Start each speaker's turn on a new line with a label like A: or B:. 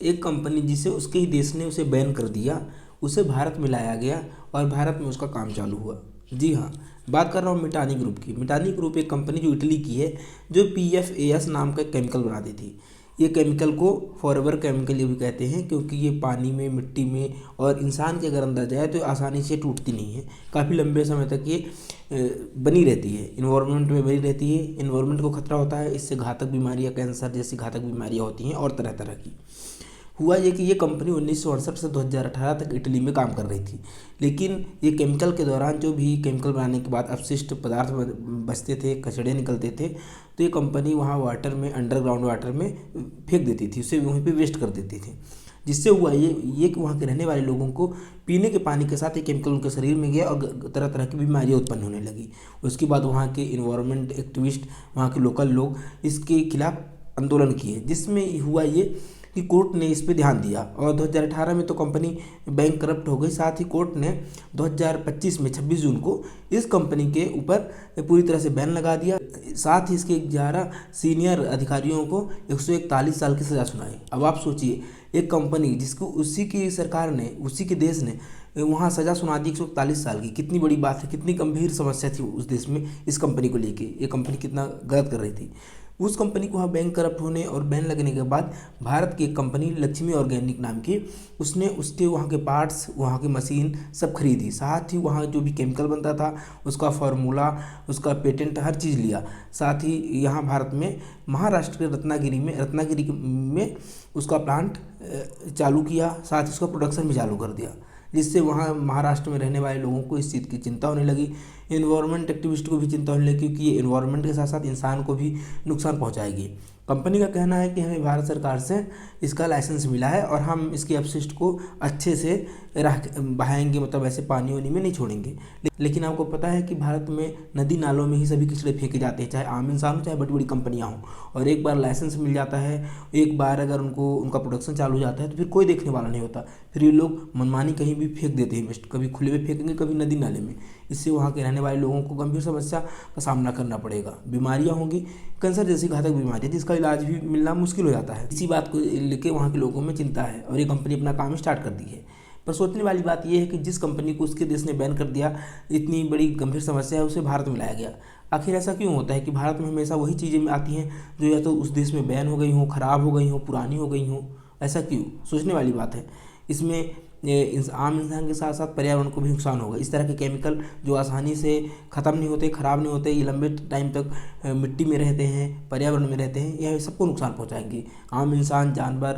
A: एक कंपनी जिसे उसके ही देश ने उसे बैन कर दिया, उसे भारत में लाया गया और भारत में उसका काम चालू हुआ। जी हाँ, बात कर रहा हूँ मिटानी ग्रुप की। मिटानी ग्रुप एक कंपनी जो इटली की है, जो PFAS नाम का एक केमिकल बनाती थी। ये केमिकल को फॉरएवर केमिकल ये भी कहते हैं, क्योंकि ये पानी में, मिट्टी में और इंसान के अगर अंदर जाए तो आसानी से टूटती नहीं है। काफ़ी लंबे समय तक ये बनी रहती है, इन्वायरमेंट में बनी रहती है। इन्वायरमेंट को खतरा होता है, इससे घातक बीमारियां, कैंसर जैसी घातक बीमारियां होती हैं और तरह तरह की। हुआ ये कि ये कंपनी 1968 से 2018 तक इटली में काम कर रही थी। लेकिन ये केमिकल के दौरान जो भी केमिकल बनाने के बाद अपशिष्ट पदार्थ बचते थे, कचड़े निकलते थे, तो ये कंपनी वहाँ वाटर में, अंडरग्राउंड वाटर में फेंक देती थी, उसे वहीं पे वेस्ट कर देती थी। जिससे हुआ ये कि वहाँ के रहने वाले लोगों को पीने के पानी के साथ ये केमिकल उनके शरीर में गया और तरह तरह की बीमारियाँ उत्पन्न होने लगी। उसके बाद वहाँ के इन्वायरमेंट एक्टिविस्ट, वहाँ के लोकल लोग इसके खिलाफ आंदोलन किए, जिसमें हुआ ये कि कोर्ट ने इस पे ध्यान दिया और 2018 में तो कंपनी बैंक करप्ट हो गई। साथ ही कोर्ट ने 2025 में 26 जून को इस कंपनी के ऊपर पूरी तरह से बैन लगा दिया। साथ ही इसके 11 सीनियर अधिकारियों को 141 साल की सज़ा सुनाई। अब आप सोचिए, एक कंपनी जिसको उसी की सरकार ने, उसी के देश ने वहाँ सज़ा सुना दी 141 साल की, कितनी बड़ी बात है, कितनी गंभीर समस्या थी उस देश में इस कंपनी को लेके। ये कंपनी कितना गलत कर रही थी। उस कंपनी को वहाँ बैंक करप्ट होने और बैन लगने के बाद भारत की एक कंपनी लक्ष्मी ऑर्गेनिक नाम की, उसने उसके वहाँ के पार्ट्स, वहाँ की मशीन सब खरीदी। साथ ही वहाँ जो भी केमिकल बनता था, उसका फार्मूला, उसका पेटेंट, हर चीज़ लिया। साथ ही यहाँ भारत में महाराष्ट्र के रत्नागिरी में उसका प्लांट चालू किया, साथ ही उसका प्रोडक्शन भी चालू कर दिया, जिससे वहाँ महाराष्ट्र में रहने वाले लोगों को इस चीज़ की चिंता होने लगी। इन्वायरमेंट एक्टिविस्ट को भी चिंता होने लगी, क्योंकि ये इन्वायरमेंट के साथ साथ इंसान को भी नुकसान पहुँचाएगी। कंपनी का कहना है कि हमें भारत सरकार से इसका लाइसेंस मिला है और हम इसके अपशिष्ट को अच्छे से बहाएंगे, मतलब ऐसे पानी वानी में नहीं छोड़ेंगे। लेकिन आपको पता है कि भारत में नदी नालों में ही सभी कचरे फेंके जाते हैं, चाहे आम इंसान हो, चाहे बड़ी बड़ी कंपनियां हों। और एक बार लाइसेंस मिल जाता है, एक बार अगर उनका प्रोडक्शन चालू हो जाता है, तो फिर कोई देखने वाला नहीं होता। फिर ये लोग मनमानी कहीं भी फेंक देते हैं वेस्ट, कभी खुले में फेंकेंगे, कभी नदी नाले में। इससे वहाँ के रहने वाले लोगों को गंभीर समस्या का सामना करना पड़ेगा। बीमारियाँ होंगी, कैंसर जैसी घातक बीमारियाँ, जिसका इलाज भी मिलना मुश्किल हो जाता है। इसी बात को लेकर वहाँ के लोगों में चिंता है और ये कंपनी अपना काम स्टार्ट कर दी है। पर सोचने वाली बात यह है कि जिस कंपनी को उसके देश ने बैन कर दिया, इतनी बड़ी गंभीर समस्या है, उसे भारत में लाया गया। आखिर ऐसा क्यों होता है कि भारत में हमेशा वही चीज़ें आती हैं जो या तो उस देश में बैन हो गई हों, ख़राब हो गई हों, पुरानी हो गई हों? ऐसा क्यों? सोचने वाली बात है। इसमें आम इंसान के साथ साथ पर्यावरण को भी नुकसान होगा। इस तरह के केमिकल जो आसानी से ख़त्म नहीं होते, ख़राब नहीं होते, ये लंबे टाइम तक मिट्टी में रहते हैं, पर्यावरण में रहते हैं, यह सबको नुकसान पहुंचाएंगे। आम इंसान, जानवर,